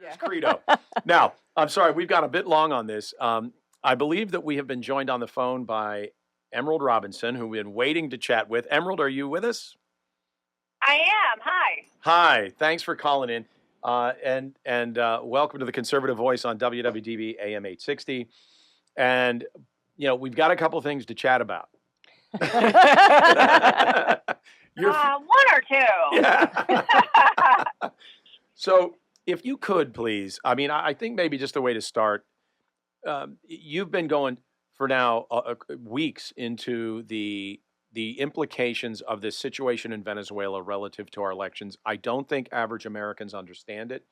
There's credo. Now, I'm sorry, we've gone a bit long on this. I believe that we have been joined on the phone by Emerald Robinson, who we've been waiting to chat with. Emerald, are you with us? I am. Hi. Hi. Thanks for calling in. And welcome to the Conservative Voice on WWDB AM 860. And, you know, we've got a couple things to chat about. One or two. Yeah. So if you could, please, I mean, I think maybe just a way to start, you've been going for now weeks into the implications of this situation in Venezuela relative to our elections. I don't think average Americans understand it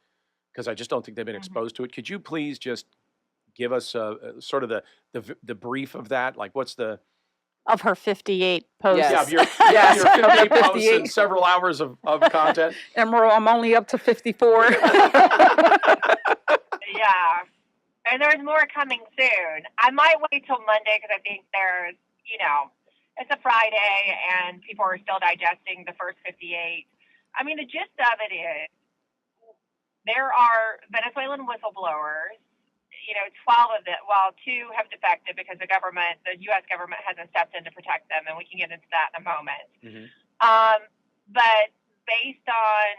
because I just don't think they've been exposed to it. Could you please just give us sort of the brief of that? Like, what's the... Of her 58 posts. Yeah, of your 58 posts and several hours of content. Emerald, I'm only up to 54. Yeah. And there's more coming soon. I might wait till Monday because I think there's, it's a Friday and people are still digesting the first 58. I mean, the gist of it is there are Venezuelan whistleblowers, 12 of them, well, 2 have defected because the U.S. government hasn't stepped in to protect them, and we can get into that in a moment. Mm-hmm. But based on,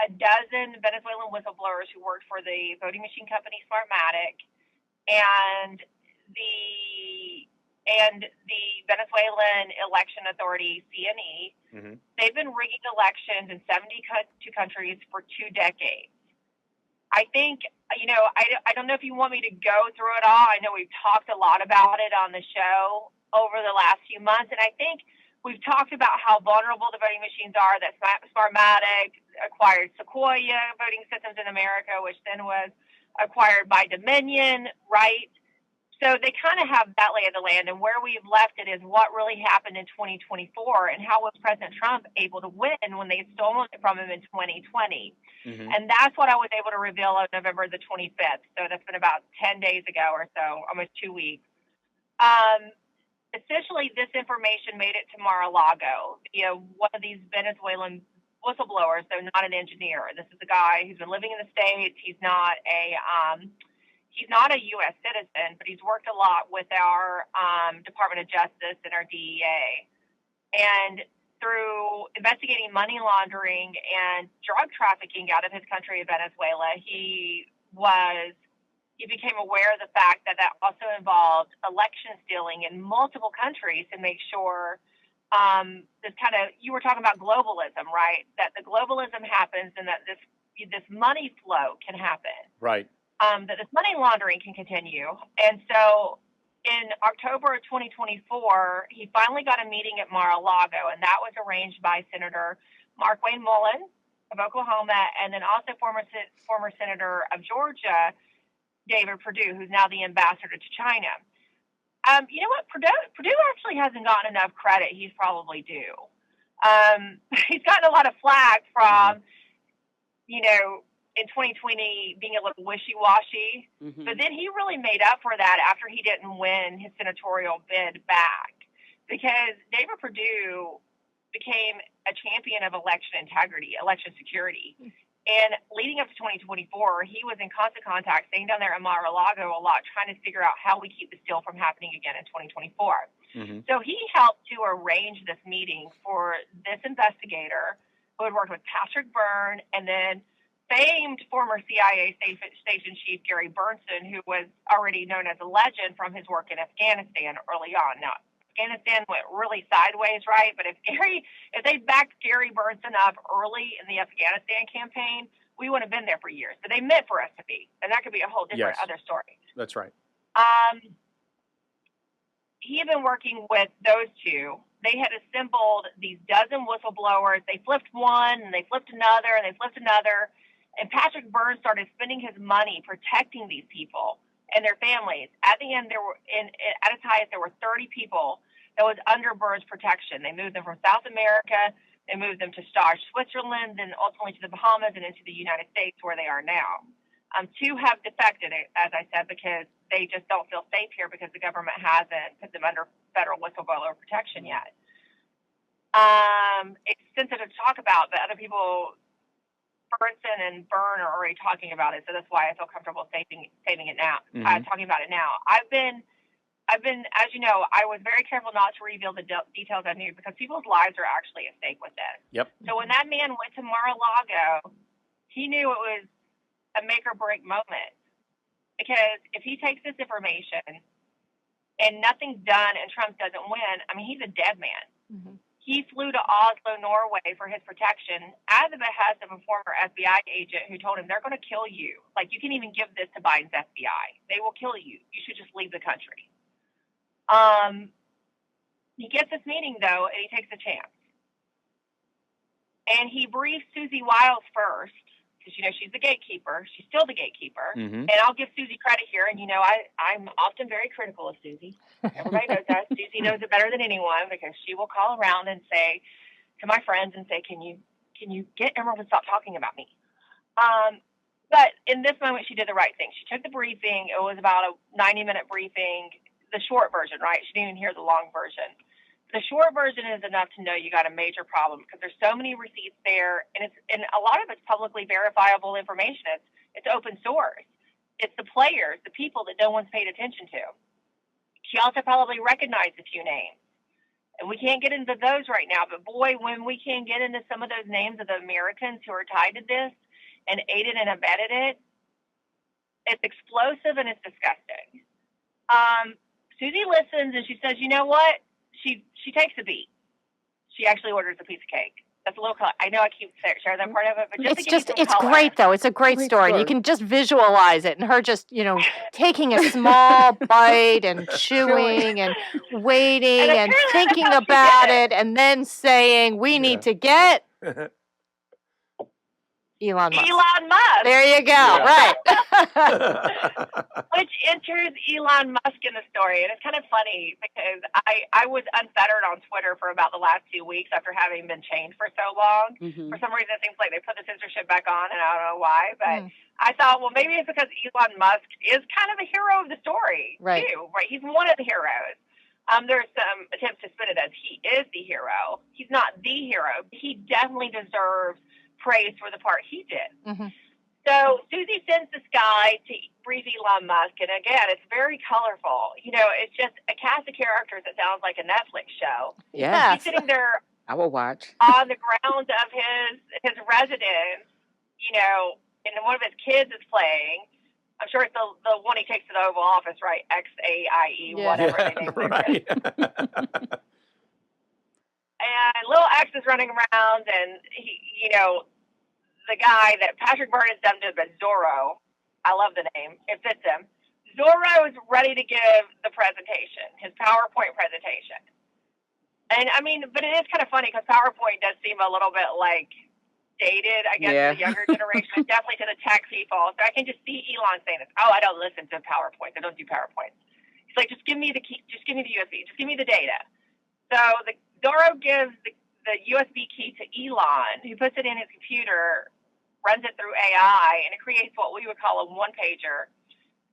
a dozen Venezuelan whistleblowers who worked for the voting machine company Smartmatic and the Venezuelan election authority CNE, mm-hmm. they've been rigging elections in 72 countries for 2 decades. I think, I don't know if you want me to go through it all. I know we've talked a lot about it on the show over the last few months, and I think we've talked about how vulnerable the voting machines are, that Smartmatic acquired Sequoia voting systems in America, which then was acquired by Dominion, right? So they kind of have that lay of the land, and where we've left it is what really happened in 2024 and how was President Trump able to win when they stolen it from him in 2020. Mm-hmm. And that's what I was able to reveal on November the 25th. So that's been about 10 days ago or so, almost 2 weeks. Essentially, this information made it to Mar-a-Lago. One of these Venezuelan whistleblowers, though not an engineer. This is a guy who's been living in the States. He's not a U.S. citizen, but he's worked a lot with our Department of Justice and our DEA. And through investigating money laundering and drug trafficking out of his country of Venezuela, he became aware of the fact that also involved election stealing in multiple countries to make sure you were talking about globalism, right? That the globalism happens and that this money flow can happen. Right. That this money laundering can continue. And so in October of 2024, he finally got a meeting at Mar-a-Lago, and that was arranged by Senator Markwayne Mullin of Oklahoma, and then also former Senator of Georgia, David Perdue, who's now the ambassador to China. You know what? Perdue actually hasn't gotten enough credit he's probably due. He's gotten a lot of flack from, in 2020 being a little wishy-washy, Mm-hmm. but then he really made up for that after he didn't win his senatorial bid back, because David Perdue became a champion of election integrity, election security. And leading up to 2024, he was in constant contact, staying down there in Mar-a-Lago a lot, trying to figure out how we keep the steal from happening again in 2024. Mm-hmm. So he helped to arrange this meeting for this investigator who had worked with Patrick Byrne and then famed former CIA station chief Gary Burnson, who was already known as a legend from his work in Afghanistan early on. Now, Afghanistan went really sideways, right? But if they backed Gary Burnson up early in the Afghanistan campaign, we would have been there for years. But they meant for us to be, and that could be a whole different other story. That's right. He had been working with those 2. They had assembled these dozen whistleblowers. They flipped one, and they flipped another, and they flipped another. And Patrick Byrne started spending his money protecting these people and their families. At the end, at its highest, there were 30 people that was under Byrne's protection. They moved them from South America. They moved them to Stage, Switzerland, then ultimately to the Bahamas and into the United States, where they are now. 2 have defected, as I said, because they just don't feel safe here because the government hasn't put them under federal whistleblower protection yet. It's sensitive to talk about, but other people Burnson and Byrne are already talking about it, so that's why I feel comfortable saving it now. Talking about it now. I've been, as you know, I was very careful not to reveal the details I knew because people's lives are actually at stake with this. Yep. So when that man went to Mar-a-Lago, he knew it was a make or break moment, because if he takes this information and nothing's done and Trump doesn't win, I mean, he's a dead man. Mm-hmm. He flew to Oslo, Norway for his protection at the behest of a former FBI agent who told him they're going to kill you. Like, you can even give this to Biden's FBI. They will kill you. You should just leave the country. He gets this meeting, though, and he takes a chance. And he briefs Susie Wiles first, because, you know, she's the gatekeeper. She's still the gatekeeper. Mm-hmm. And I'll give Susie credit here. And, you know, I'm often very critical of Susie. Everybody knows that. Susie knows it better than anyone, because she will call around and say to my friends and say, can you get Emerald to stop talking about me? But in this moment, she did the right thing. She took the briefing. It was about a 90-minute briefing, the short version, right? She didn't even hear the long version. The short version is enough to know you got a major problem, because there's so many receipts there, and a lot of it's publicly verifiable information. It's open source. It's the players, the people that no one's paid attention to. She also probably recognized a few names, and we can't get into those right now. But boy, when we can get into some of those names of the Americans who are tied to this and aided and abetted it, it's explosive and it's disgusting. Susie listens and she says, you know what? She takes a beat. She actually orders a piece of cake. That's a little color. I know I keep sharing that part of it, but It's great though. It's a great story. You can just visualize it, and her just, you know, taking a small bite and chewing and waiting and thinking about it, and then saying, "We need to get Elon Musk." Elon Musk. There you go. Yeah. Right. Which enters Elon Musk in the story. And it's kind of funny because I was unfettered on Twitter for about the last 2 weeks after having been chained for so long. Mm-hmm. For some reason, it seems like they put the censorship back on, and I don't know why. But I thought, well, maybe it's because Elon Musk is kind of a hero of the story, too. Right? He's one of the heroes. There's some attempts to spin it as he is the hero. He's not the hero. He definitely deserves praise for the part he did. Mm-hmm. So Susie sends this guy to brief Elon Musk, and again, it's very colorful. You know, it's just a cast of characters that sounds like a Netflix show. Yeah, he's sitting there. I will watch on the grounds of his residence. You know, and one of his kids is playing. I'm sure it's the one he takes to the Oval Office, right? XAIE, whatever they name it. Right. And little X is running around, and he, you know, the guy that Patrick Byrne has dubbed him as Zorro. I love the name. It fits him. Zorro is ready to give the presentation, his PowerPoint presentation. And I mean, but it is kind of funny because PowerPoint does seem a little bit like dated, I guess, to the younger generation, definitely to the tech people. So I can just see Elon saying this. Oh, I don't listen to PowerPoint. I don't do PowerPoint. He's like, just give me the key. Just give me the USB. Just give me the data. So Zorro gives the USB key to Elon, who puts it in his computer, runs it through AI, and it creates what we would call a one-pager.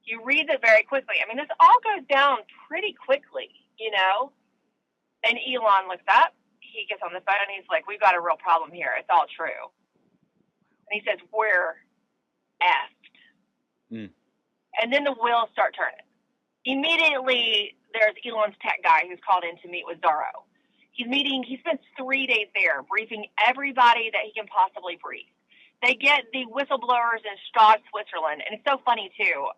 He reads it very quickly. I mean, this all goes down pretty quickly, you know? And Elon looks up. He gets on the phone, and he's like, we've got a real problem here. It's all true. And he says, we're effed. Mm. And then the wheels start turning. Immediately, there's Elon's tech guy who's called in to meet with Zorro. He spends 3 days there briefing everybody that he can possibly brief. They get the whistleblowers in Stade, Switzerland. And it's so funny, too.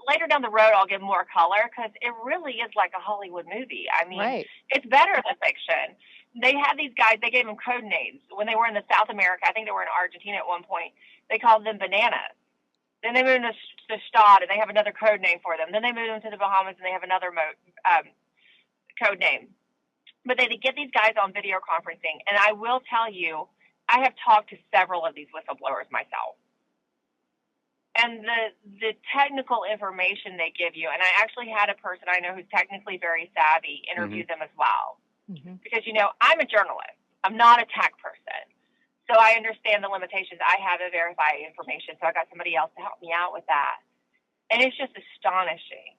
Later down the road, I'll give more color because it really is like a Hollywood movie. I mean, It's better than fiction. They had these guys, they gave them code names. When they were in the South America, I think they were in Argentina at one point, they called them bananas. Then they moved to Stade, and they have another code name for them. Then they moved them to the Bahamas, and they have another code name. But they get these guys on video conferencing, and I will tell you, I have talked to several of these whistleblowers myself. And the technical information they give you, and I actually had a person I know who's technically very savvy interview them as well. Mm-hmm. Because, you know, I'm a journalist. I'm not a tech person. So I understand the limitations. I have to verify information, so I got somebody else to help me out with that. And it's just astonishing.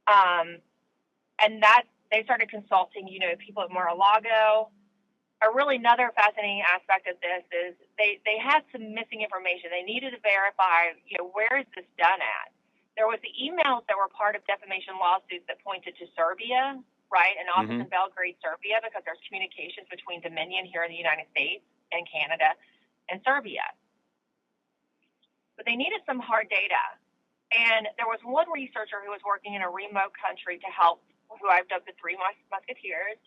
And that they started consulting, you know, people at Mar-a-Lago. another fascinating aspect of this is they had some missing information. They needed to verify, where is this done at? There was the emails that were part of defamation lawsuits that pointed to Serbia, right? An office in Belgrade, Serbia, because there's communications between Dominion here in the United States and Canada and Serbia. But they needed some hard data. And there was one researcher who was working in a remote country to help, who I've dubbed the Three Musketeers,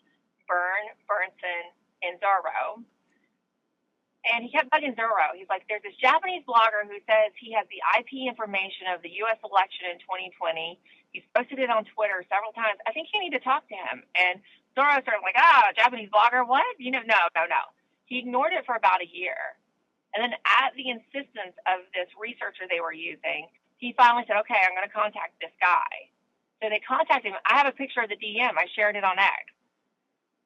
Burnson, and Zorro. And he kept bugging Zorro. He's like, there's this Japanese blogger who says he has the IP information of the U.S. election in 2020. He's posted it on Twitter several times. I think you need to talk to him. And Zorro started like, Japanese blogger, what? No. He ignored it for about a year. And then at the insistence of this researcher they were using, he finally said, okay, I'm going to contact this guy. So they contacted him. I have a picture of the DM. I shared it on X.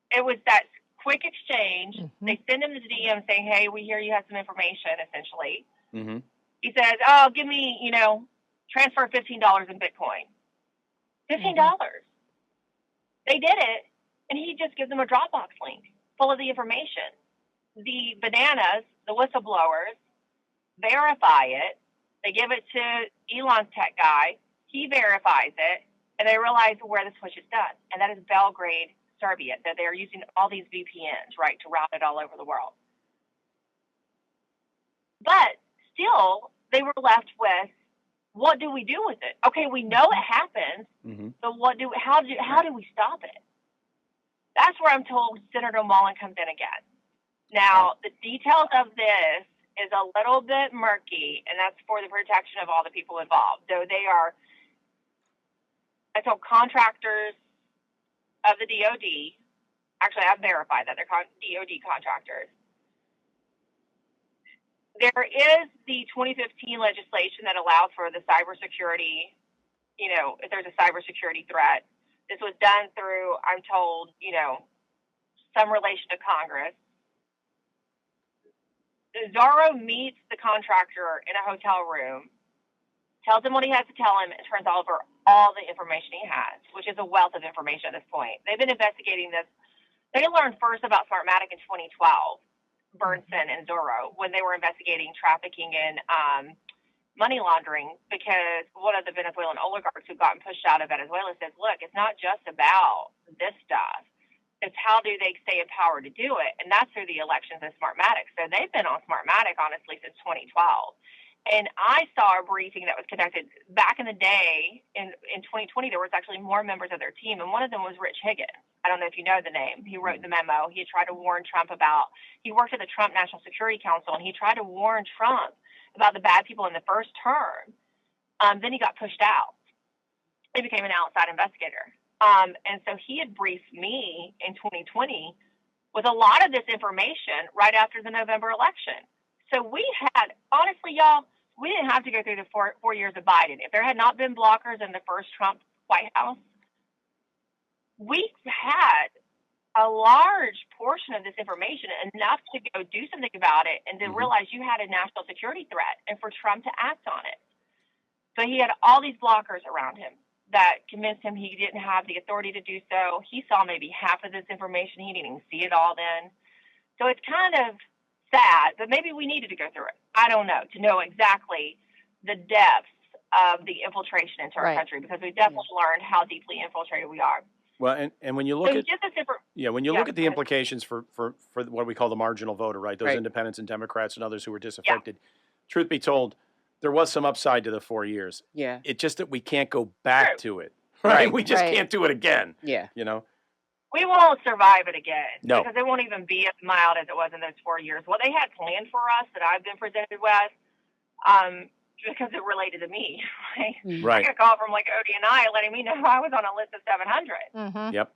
It was that quick exchange. They send him the DM saying, hey, we hear you have some information, essentially. He says, give me, transfer $15 in Bitcoin. $15. They did it, and he just gives them a Dropbox link full of the information. The bananas, the whistleblowers, verify it. They give it to Elon's tech guy. He verifies it, and they realize where the switch is done, and that is Belgrade, Serbia, that they're using all these VPNs, right, to route it all over the world. But still, they were left with, what do we do with it? Okay, we know it happens, but how do we stop it? That's where I'm told Senator Mullen comes in again. Now, the details of this is a little bit murky, and that's for the protection of all the people involved. Though they are, I told contractors of the DOD, actually I've verified that they're DOD contractors. There is the 2015 legislation that allows for the cybersecurity, if there's a cybersecurity threat. This was done through, I'm told, some relation to Congress. Zorro meets the contractor in a hotel room, tells him what he has to tell him, and turns over all the information he has, which is a wealth of information at this point. They've been investigating this. They learned first about Smartmatic in 2012, Burnson and Zorro, when they were investigating trafficking in money laundering, because one of the Venezuelan oligarchs who'd gotten pushed out of Venezuela says, look, it's not just about this stuff. It's how do they stay in power to do it? And that's through the elections and Smartmatic. So they've been on Smartmatic, honestly, since 2012. And I saw a briefing that was conducted back in the day. In 2020, there was actually more members of their team, and one of them was Rich Higgins. I don't know if you know the name. He wrote the memo. He had tried to warn Trump he worked at the Trump National Security Council, and he tried to warn Trump about the bad people in the first term. Then he got pushed out. He became an outside investigator. And so he had briefed me in 2020 with a lot of this information right after the November election. So we had, honestly, y'all, we didn't have to go through the four years of Biden. If there had not been blockers in the first Trump White House, we had a large portion of this information, enough to go do something about it and to realize you had a national security threat and for Trump to act on it. But he had all these blockers around him that convinced him he didn't have the authority to do so. He saw maybe half of this information. He didn't even see it all then. So it's kind of sad, but maybe we needed to go through it. I don't know, to know exactly the depths of the infiltration into our country, because we definitely learned how deeply infiltrated we are. Well, and when you look at look at the implications for what we call the marginal voter, right? Those independents and Democrats and others who were disaffected. Truth be told, there was some upside to the 4 years. Yeah. It's just that we can't go back to it, right? We just can't do it again. Yeah. We won't survive it again. No. Because it won't even be as mild as it was in those 4 years. What they had planned for us that I've been presented with, because it related to me, right? I got a call from Odie and I letting me know I was on a list of 700. Yep.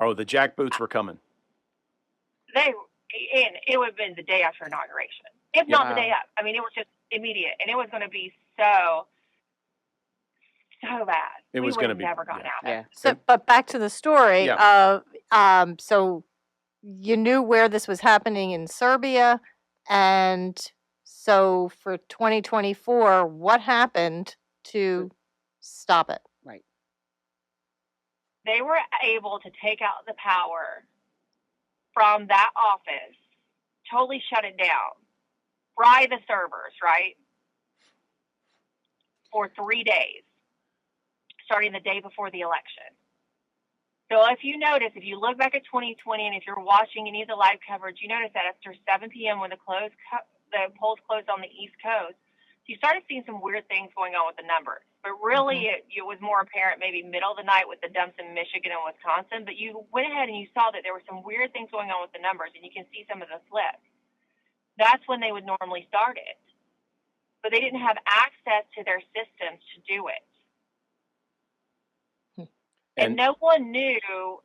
Oh, the jackboots were coming. And it would have been the day after inauguration, if not the day up. I mean, it was just immediate, and it was going to be so bad. It was going to be never gotten out. Yeah. So, but back to the story. So you knew where this was happening in Serbia, and so for 2024, what happened to stop it? They were able to take out the power from that office totally shut it down, fry the servers, right, for 3 days, starting the day before the election. So if you notice, if you look back at 2020, and if you're watching any of the live coverage, you notice that after 7 p.m. when the polls closed on the East Coast, you started seeing some weird things going on with the numbers. But really, it was more apparent maybe middle of the night with the dumps in Michigan and Wisconsin. But you went ahead and you saw that there were some weird things going on with the numbers, and you can see some of the flips. That's when they would normally start it. But they didn't have access to their systems to do it. And no one knew,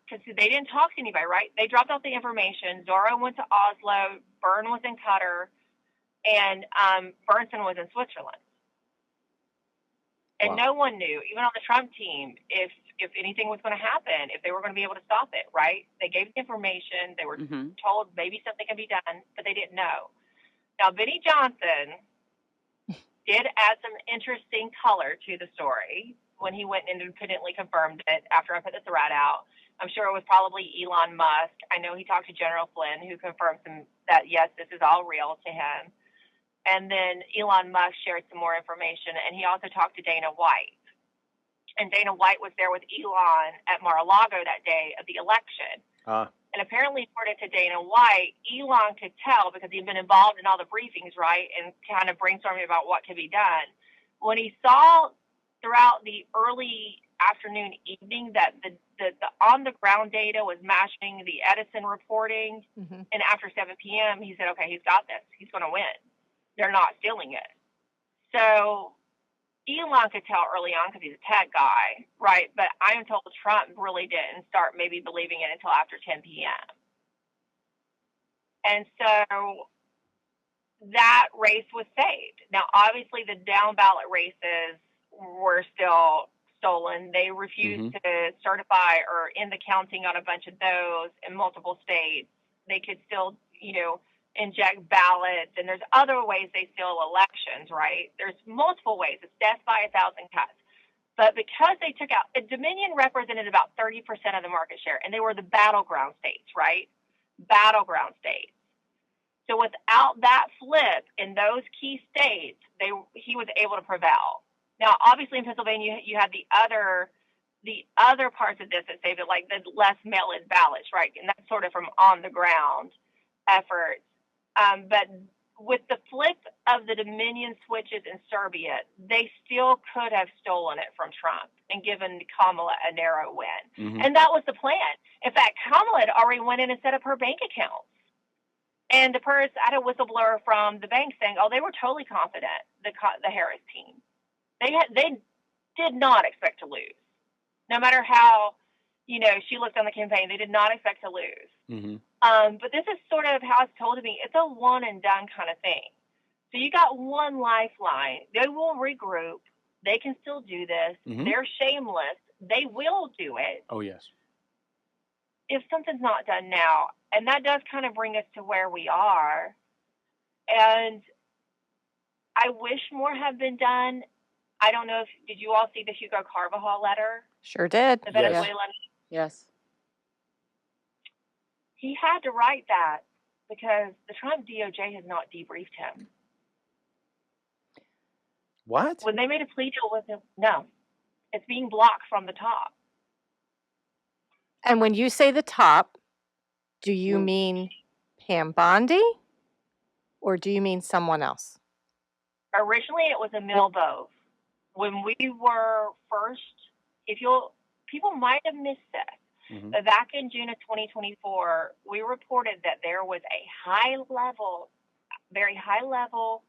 because they didn't talk to anybody, right? They dropped off the information. Zorro went to Oslo, Byrne was in Qatar, and Bernsen was in Switzerland. And no one knew, even on the Trump team, if anything was going to happen, if they were going to be able to stop it, right? They gave the information. They were told maybe something can be done, but they didn't know. Now, Benny Johnson did add some interesting color to the story when he went and independently confirmed it after I put the thread out. I'm sure it was probably Elon Musk. I know he talked to General Flynn, who confirmed that, yes, this is all real to him. And then Elon Musk shared some more information, and he also talked to Dana White. And Dana White was there with Elon at Mar-a-Lago that day of the election. And apparently, according to Dana White, Elon could tell, because he'd been involved in all the briefings, right, and kind of brainstorming about what could be done. When he saw throughout the early afternoon, evening, that the on-the-ground data was matching the Edison reporting, and after 7 p.m., he said, okay, he's got this. He's going to win. They're not stealing it. So Elon could tell early on because he's a tech guy, right? But I am told Trump really didn't start maybe believing it until after 10 p.m. And so that race was saved. Now, obviously, the down-ballot races were still stolen. They refused to certify or end the counting on a bunch of those in multiple states. They could still, inject ballots, and there's other ways they steal elections, right? There's multiple ways. It's death by 1,000 cuts. But because they took out, Dominion represented about 30% of the market share, and they were the battleground states, right? Battleground states. So without that flip in those key states, he was able to prevail. Now, obviously, in Pennsylvania, you had the other parts of this that saved it, like the less mail-in ballots, right? And that's sort of from on-the-ground efforts. But with the flip of the Dominion switches in Serbia, they still could have stolen it from Trump and given Kamala a narrow win. And that was the plan. In fact, Kamala had already went in and set up her bank accounts. And I had a whistleblower from the bank saying, they were totally confident, the Harris team. They did not expect to lose. No matter how, she looked on the campaign, they did not expect to lose. But this is sort of how it's told to me. It's a one and done kind of thing. So you got one lifeline. They will regroup. They can still do this. They're shameless. They will do it. Oh, yes. If something's not done now, and that does kind of bring us to where we are. And I wish more had been done. I don't know did you all see the Hugo Carvajal letter? Sure did. The Venezuelan. Yes. He had to write that because the Trump DOJ has not debriefed him. What? When they made a plea deal with him, no. It's being blocked from the top. And when you say the top, do you mean Pam Bondi or do you mean someone else? Originally, it was Emil Bove. When we were first, people might have missed this, but back in June of 2024, we reported that there was a very high level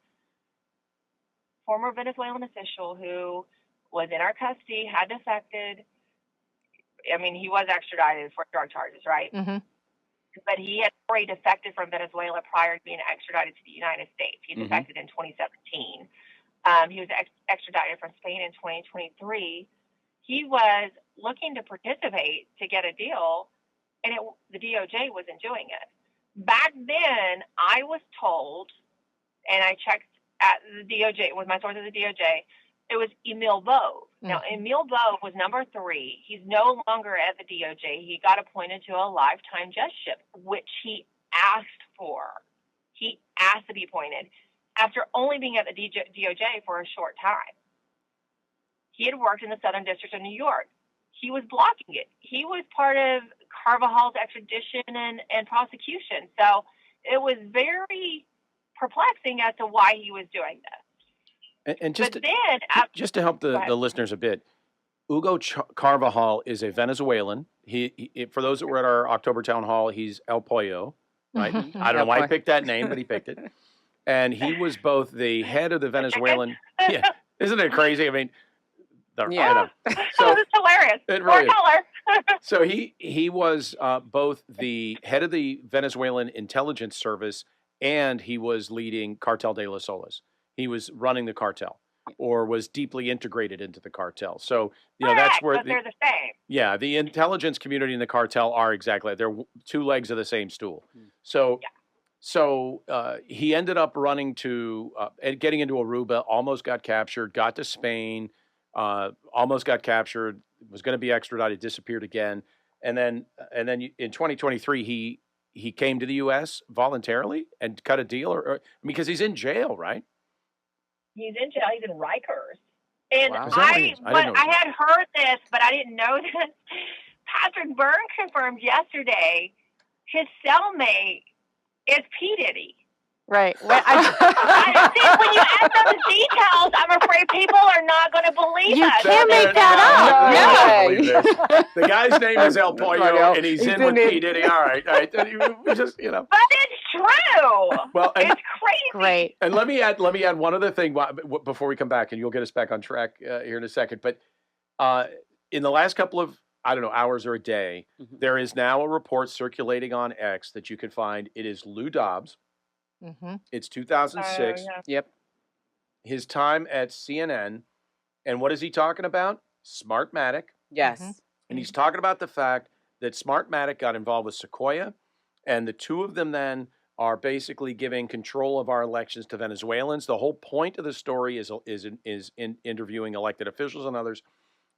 former Venezuelan official who was in our custody, had defected. I mean, he was extradited for drug charges, right? But he had already defected from Venezuela prior to being extradited to the United States. He defected in 2017. He was extradited from Spain in 2023. He was looking to participate to get a deal, and the DOJ wasn't doing it. Back then, I was told, and I checked at the DOJ with my source at the DOJ, It was Emil Bove. Now, Mhm. Emil Bove was number 3. He's no longer at the DOJ. He got appointed to a lifetime judgeship, which he asked for. He asked to be appointed after only being at the DOJ for a short time. He had worked in the Southern District of New York. He was blocking it. He was part of Carvajal's extradition and prosecution. So it was very perplexing as to why he was doing this. And just But then, just to help the listeners a bit, Hugo Carvajal is a Venezuelan. He for those that were at our October town hall, he's El Pollo, right? I don't know why he picked that name, but he picked it. And he was both the head of the Venezuelan. Yeah, isn't it crazy? I mean, yeah. So it's hilarious. It really More color. So he was both the head of the Venezuelan intelligence service, and he was leading Cartel de las Solas. He was running the cartel, or was deeply integrated into the cartel. So that's where they're the same. Yeah, the intelligence community and the cartel are exactly, they're two legs of the same stool. So. Yeah. So he ended up running to getting into Aruba, almost got captured, got to Spain, almost got captured, was going to be extradited, disappeared again, and then in 2023 he came to the U.S. voluntarily and cut a deal, or because he's in jail, right? He's in jail. He's in Rikers, and Wow. I had heard this, but I didn't know this. Patrick Byrne confirmed yesterday his cellmate is P. Diddy. Right. When you add those details, I'm afraid people are not going to believe you us. You can't make that up. No. The guy's name is El Pollo, and he's in with P. Diddy. All right. We just, But it's true. Well, it's crazy. Great. And let me add one other thing before we come back, and you'll get us back on track here in a second. But in the last couple of, I don't know, hours or a day, there is now a report circulating on X that you can find. It is Lou Dobbs. It's 2006. Yeah. Yep. His time at CNN. And what is he talking about? Smartmatic. Yes. And he's talking about the fact that Smartmatic got involved with Sequoia, and the two of them then are basically giving control of our elections to Venezuelans. The whole point of the story is in interviewing elected officials and others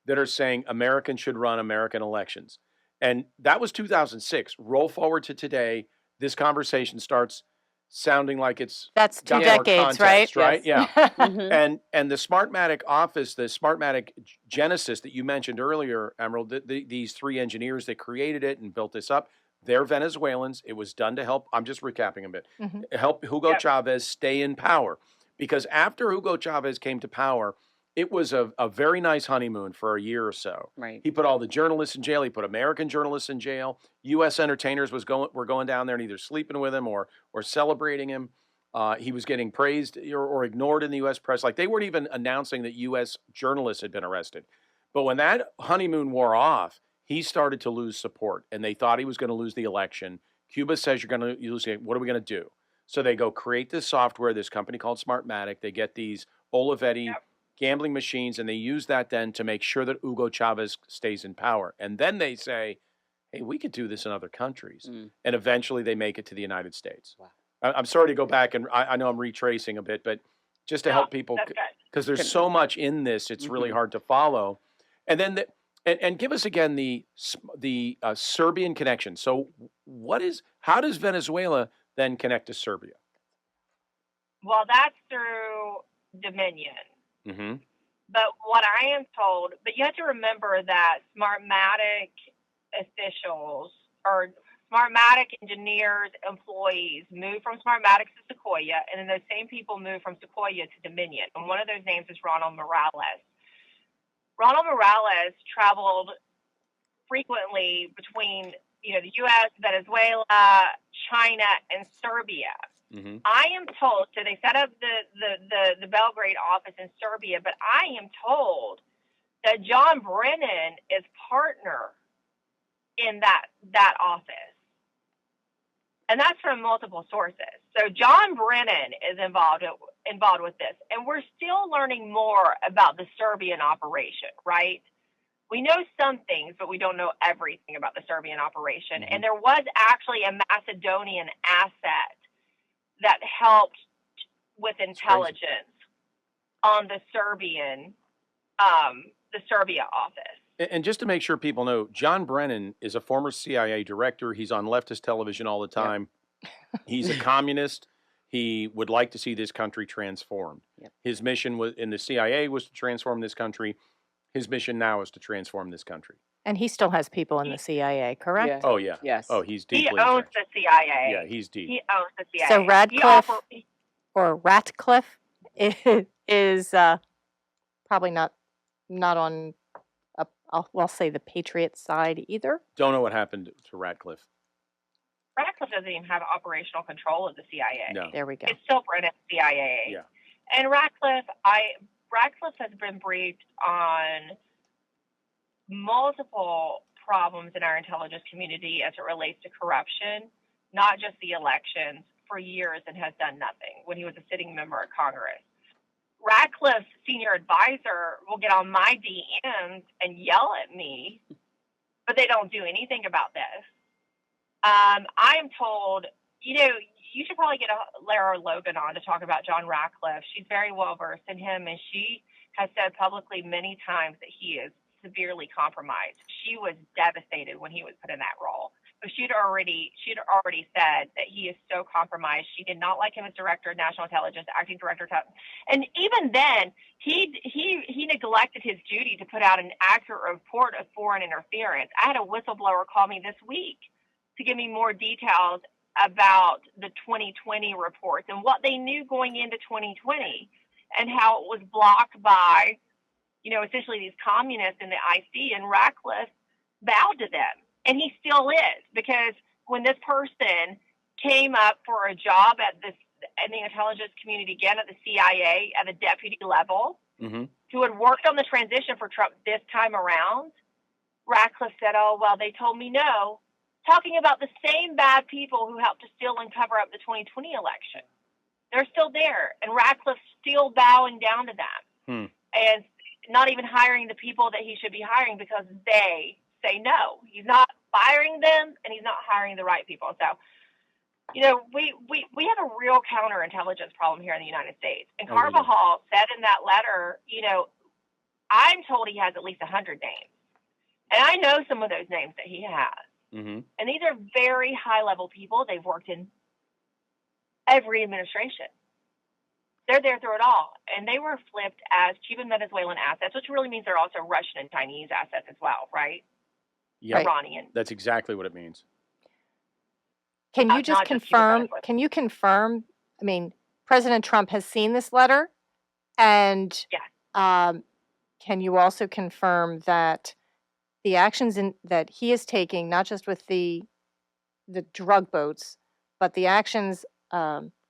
that are saying Americans should run American elections. And that was 2006. Roll forward to today, this conversation starts sounding like that's 2 decades, context, right? Yes. Yeah. And the Smartmatic office, the Smartmatic Genesis that you mentioned earlier, Emerald, these 3 engineers that created it and built this up, they're Venezuelans. It was done to help, I'm just recapping a bit, help Hugo Chavez stay in power. Because after Hugo Chavez came to power, it was a very nice honeymoon for a year or so. Right. He put all the journalists in jail. He put American journalists in jail. U.S. entertainers were going down there and either sleeping with him or celebrating him. He was getting praised or ignored in the U.S. press. Like, they weren't even announcing that U.S. journalists had been arrested. But when that honeymoon wore off, he started to lose support, and they thought he was going to lose the election. Cuba says, you're going to lose it. What are we going to do? So they go create this software, this company called Smartmatic. They get these Olivetti gambling machines, and they use that then to make sure that Hugo Chavez stays in power. And then they say, hey, we could do this in other countries. And eventually they make it to the United States. Wow. I'm sorry to go back, and I know I'm retracing a bit, but just to help people, because there's so much in this, it's really hard to follow. And then and give us again the Serbian connection. So how does Venezuela then connect to Serbia? Well, that's through Dominion. But what I am told, but you have to remember that Smartmatic officials or Smartmatic engineers, employees move from Smartmatic to Sequoia, and then those same people move from Sequoia to Dominion. And one of those names is Ronald Morales. Ronald Morales traveled frequently between the U.S., Venezuela, China, and Serbia. I am told, so they set up the Belgrade office in Serbia, but I am told that John Brennan is partner in that office. And that's from multiple sources. So John Brennan is involved with this. And we're still learning more about the Serbian operation, right? We know some things, but we don't know everything about the Serbian operation. And there was actually a Macedonian asset that helped with intelligence on the Serbian the Serbia office. And just to make sure people know, John Brennan is a former CIA director. He's on leftist television all the time. He's a communist. He would like to see this country transformed. His mission was in the CIA was to transform this country. His mission now is to transform this country. And he still has people in the CIA, correct? Oh, yeah. Yes. Oh, he's deeply He owns entrenched. the CIA. Yeah, he's deep. He owns the CIA. So Radcliffe or Ratcliffe is probably not on, I'll say the Patriot side either. Don't know what happened to Ratcliffe. Radcliffe doesn't even have operational control of the CIA. No. There we go. It's still Brennan's CIA. Yeah. And Radcliffe has been briefed on multiple problems in our intelligence community as it relates to corruption, not just the elections, for years, and has done nothing when he was a sitting member of Congress. Radcliffe's senior advisor will get on my DMs and yell at me, but they don't do anything about this. I am told, you should probably get Lara Logan on to talk about John Radcliffe. She's very well versed in him, and she has said publicly many times that he is severely compromised. She was devastated when he was put in that role. But she'd already said that he is so compromised. She did not like him as director of national intelligence, acting director. And even then, he neglected his duty to put out an accurate report of foreign interference. I had a whistleblower call me this week to give me more details about the 2020 reports and what they knew going into 2020 and how it was blocked by, essentially these communists in the IC, and Ratcliffe bowed to them. And he still is, because when this person came up for a job in the intelligence community, again at the CIA at a deputy level, who had worked on the transition for Trump this time around, Ratcliffe said, "Oh, well, they told me no," talking about the same bad people who helped to steal and cover up the 2020 election. They're still there, and Ratcliffe's still bowing down to them and not even hiring the people that he should be hiring because they say no. He's not firing them, and he's not hiring the right people. So, we have a real counterintelligence problem here in the United States. And Carvajal said in that letter, I'm told he has at least 100 names. And I know some of those names that he has. And these are very high-level people. They've worked in every administration. They're there through it all. And they were flipped as Cuban Venezuelan assets, which really means they're also Russian and Chinese assets as well, right? Yeah, Iranian. That's exactly what it means. Can you just confirm? Can you confirm? I mean, President Trump has seen this letter, and can you also confirm that the actions that he is taking, not just with the drug boats, but the actions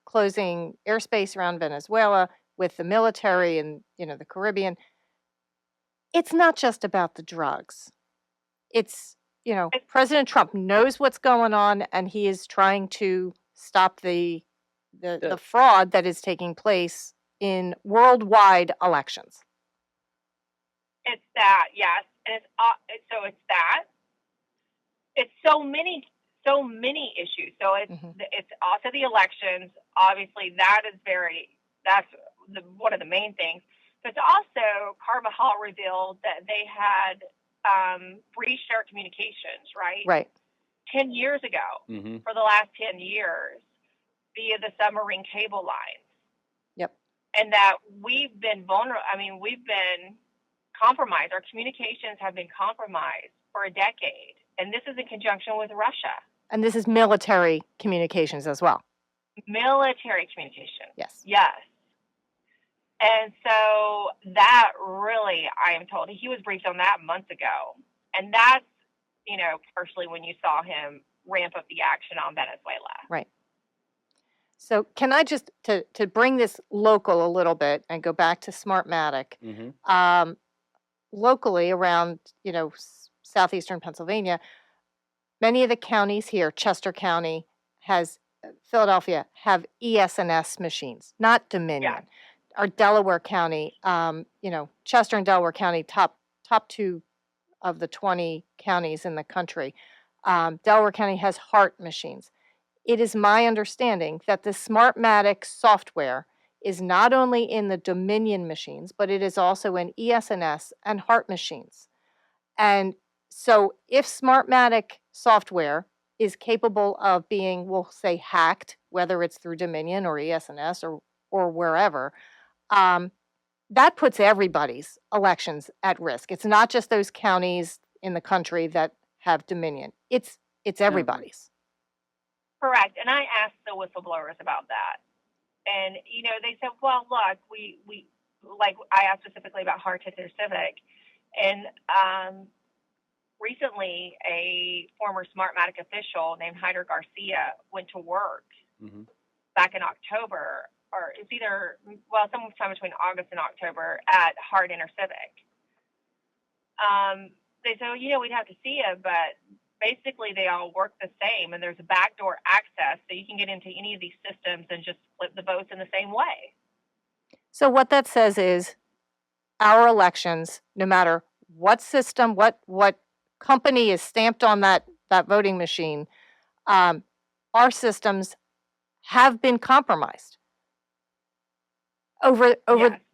closing airspace around Venezuela with the military and the Caribbean, it's not just about the drugs. It's, President Trump knows what's going on, and he is trying to stop the fraud that is taking place in worldwide elections. It's that, yes, and it's that. It's so many issues. So it's also the elections. Obviously, that's one of the main things. But it's also Carvajal revealed that they had breached our communications, right? Right. 10 years ago, for the last 10 years, via the submarine cable lines. Yep. And that we've been vulnerable. I mean, we've been compromised. Our communications have been compromised for a decade. And this is in conjunction with Russia. And this is military communications as well. Military communication. Yes. Yes. And so that really, I am told, he was briefed on that months ago. And that's, partially when you saw him ramp up the action on Venezuela. Right. So can I just, to bring this local a little bit and go back to Smartmatic, locally around, southeastern Pennsylvania, many of the counties here, Chester County Philadelphia, have ES&S machines, not Dominion. Yeah. Our Delaware County, Chester and Delaware County, top two of the 20 counties in the country. Delaware County has HART machines. It is my understanding that the Smartmatic software is not only in the Dominion machines, but it is also in ESNS and HART machines. And so if Smartmatic software is capable of being, we'll say, hacked, whether it's through Dominion or ESNS or wherever, that puts everybody's elections at risk. It's not just those counties in the country that have Dominion. It's everybody's. Correct. And I asked the whistleblowers about that. And, they said, well, look, we like I asked specifically about Hartford Civic. And recently, a former Smartmatic official named Hyder Garcia went to work back in October, or it's either, sometime between August and October at Hart Civic. They said, we'd have to see it, but basically they all work the same, and there's a backdoor access, so you can get into any of these systems and just flip the votes in the same way. So what that says is our elections, no matter what system, what company is stamped on that voting machine, our systems have been compromised over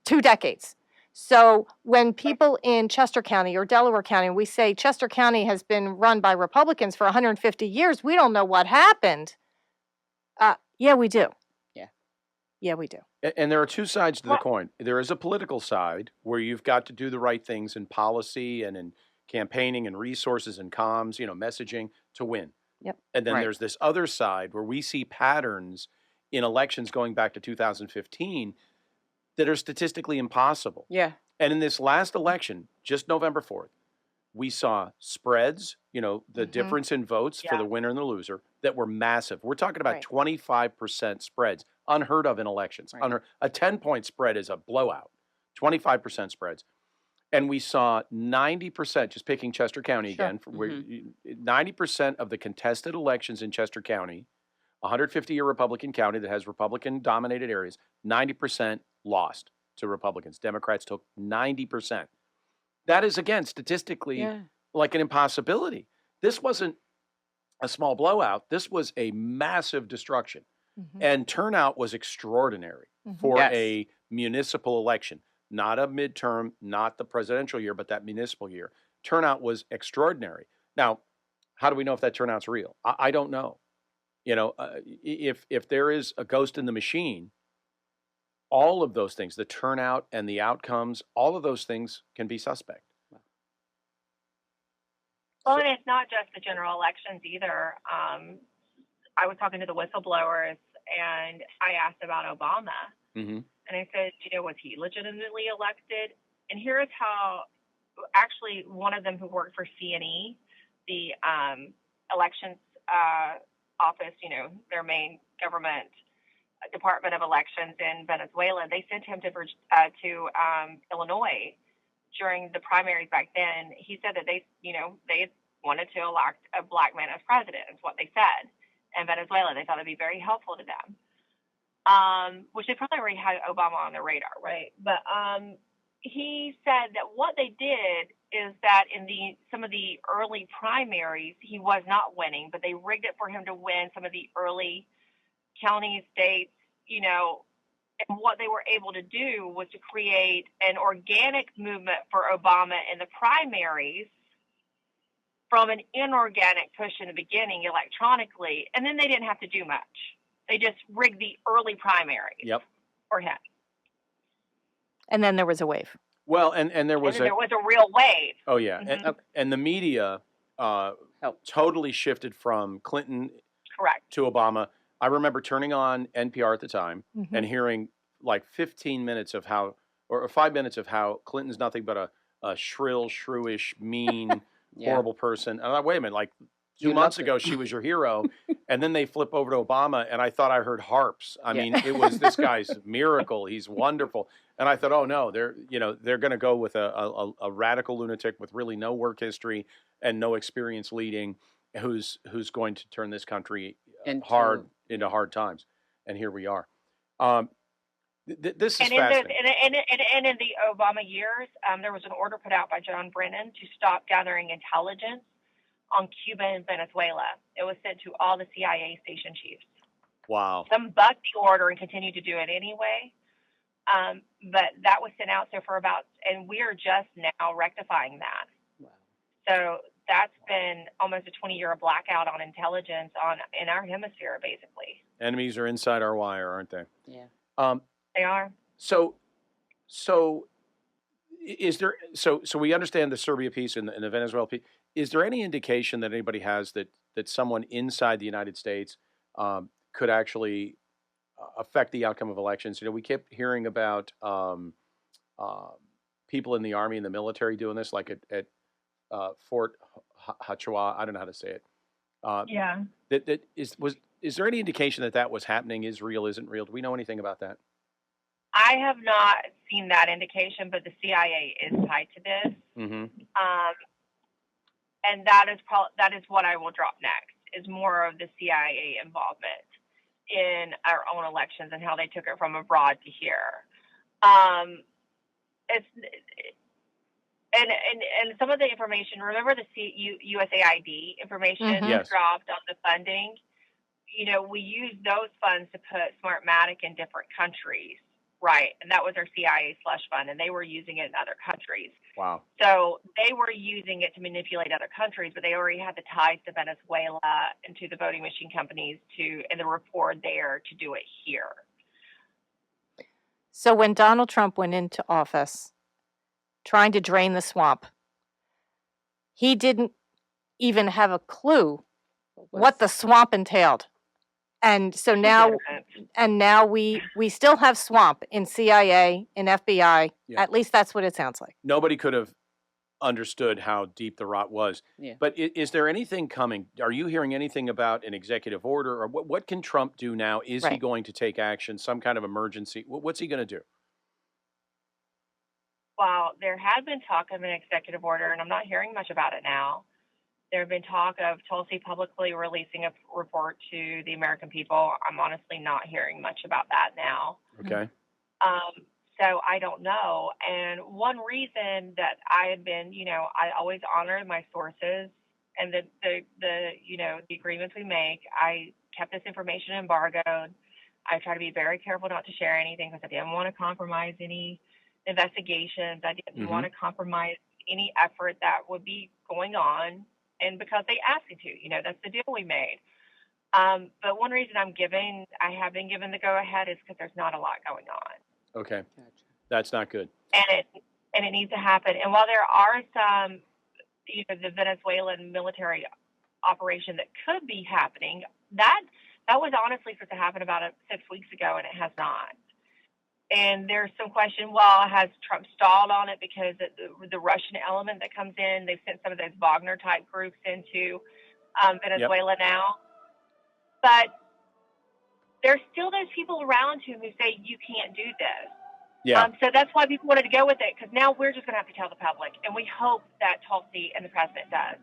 2 decades. So when people in Chester County or Delaware County, we say Chester County has been run by Republicans for 150 years, we don't know what happened. Yeah, we do. Yeah, we do. And there are two sides to the coin. There is a political side where you've got to do the right things in policy and in campaigning and resources and comms, messaging to win. Yep. And then there's this other side where we see patterns in elections going back to 2015 that are statistically impossible. Yeah. And in this last election, just November 4th, we saw spreads, the difference in votes for the winner and the loser that were massive. We're talking about 25% spreads, unheard of in elections. Right. A 10-point spread is a blowout, 25% spreads. And we saw 90%, just picking Chester County again, 90% of the contested elections in Chester County, 150-year Republican county that has Republican-dominated areas, 90% lost to Republicans. Democrats took 90%. That is, again, statistically like an impossibility. This wasn't a small blowout. This was a massive destruction. And turnout was extraordinary for a municipal election. Not a midterm, not the presidential year, but that municipal year. Turnout was extraordinary. Now, how do we know if that turnout's real? I don't know. If there is a ghost in the machine, all of those things, the turnout and the outcomes, all of those things can be suspect. Well, and it's not just the general elections either. I was talking to the whistleblowers, and I asked about Obama. And I said, was he legitimately elected? And here is how, actually, one of them who worked for CNE, the elections office, their main government Department of Elections in Venezuela, they sent him to Illinois during the primaries back then. He said that they wanted to elect a black man as president, is what they said. In Venezuela, they thought it'd be very helpful to them. Which they probably already had Obama on their radar, right? But he said that what they did is that in some of the early primaries, he was not winning, but they rigged it for him to win some of the early county, states, and what they were able to do was to create an organic movement for Obama in the primaries from an inorganic push in the beginning electronically, and then they didn't have to do much. They just rigged the early primaries for him. And then there was a wave. Well, and there was there was a real wave. Oh, yeah. And the media totally shifted from Clinton to Obama. I remember turning on NPR at the time and hearing like 15 minutes of how, or 5 minutes of how Clinton's nothing but a shrill, shrewish, mean, horrible person. And I thought, wait a minute, like 2 months ago, she was your hero. And then they flip over to Obama, and I thought I heard harps. I mean, it was this guy's miracle. He's wonderful. And I thought, oh no, they're going to go with a radical lunatic with really no work history and no experience leading, who's going to turn this country into hard times. And here we are. This is fascinating. And in the Obama years, there was an order put out by John Brennan to stop gathering intelligence on Cuba and Venezuela. It was sent to all the CIA station chiefs. Wow. Some bucked the order and continued to do it anyway. But that was sent out and we're just now rectifying that. Wow. So that's been almost a 20-year blackout on intelligence in our hemisphere, basically. Enemies are inside our wire, aren't they? Yeah. They are. So is there? So we understand the Serbia piece and the Venezuela piece. Is there any indication that anybody has that someone inside the United States could actually affect the outcome of elections? You know, we kept hearing about people in the army and the military doing this, like at Fort Hachua. I don't know how to say it. Yeah. Is there any indication that was happening? Is real? Isn't real? Do we know anything about that? I have not seen that indication, but the CIA is tied to this. Mm-hmm. And that is what I will drop next, is more of the CIA involvement in our own elections and how they took it from abroad to here. And some of the information, remember the USAID information Yes. dropped on the funding? You know, we use those funds to put Smartmatic in different countries, right? And that was our CIA slush fund, and they were using it in other countries. Wow. So they were using it to manipulate other countries, but they already had the ties to Venezuela and to the voting machine companies and the rapport there to do it here. So when Donald Trump went into office trying to drain the swamp, he didn't even have a clue what the swamp entailed. And so now we still have swamp in CIA, in FBI. Yeah. At least that's what it sounds like. Nobody could have understood how deep the rot was. Yeah. But is there anything coming? Are you hearing anything about an executive order, or what can Trump do now? Is he going to take action, some kind of emergency? What's he going to do? Well, there had been talk of an executive order, and I'm not hearing much about it now. There have been talk of Tulsi publicly releasing a report to the American people. I'm honestly not hearing much about that now. Okay. So I don't know. And one reason that I had been, I always honor my sources and the agreements we make. I kept this information embargoed. I try to be very careful not to share anything because I didn't want to compromise any investigations. I didn't want to compromise any effort that would be going on. And because they asked me to, that's the deal we made. But one reason I have been given the go-ahead is because there's not a lot going on. Okay. Gotcha. That's not good. And it needs to happen. And while there are some, the Venezuelan military operation that could be happening, that was honestly supposed to happen about 6 weeks ago, and it has not. And there's some question, well, has Trump stalled on it because the Russian element that comes in, they've sent some of those Wagner-type groups into Venezuela now. But there's still those people around him who say, you can't do this. Yeah. So that's why people wanted to go with it, because now we're just going to have to tell the public. And we hope that Tulsi and the president does.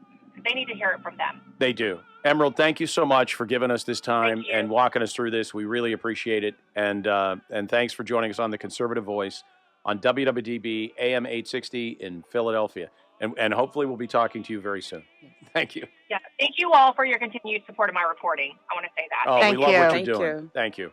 They need to hear it from them. They do. Emerald, thank you so much for giving us this time and walking us through this. We really appreciate it. And thanks for joining us on The Conservative Voice on WWDB AM 860 in Philadelphia. And hopefully we'll be talking to you very soon. Thank you. Yeah. Thank you all for your continued support of my reporting. I want to say that. Oh, Thank we love you. what Thank you're doing. you. Thank you.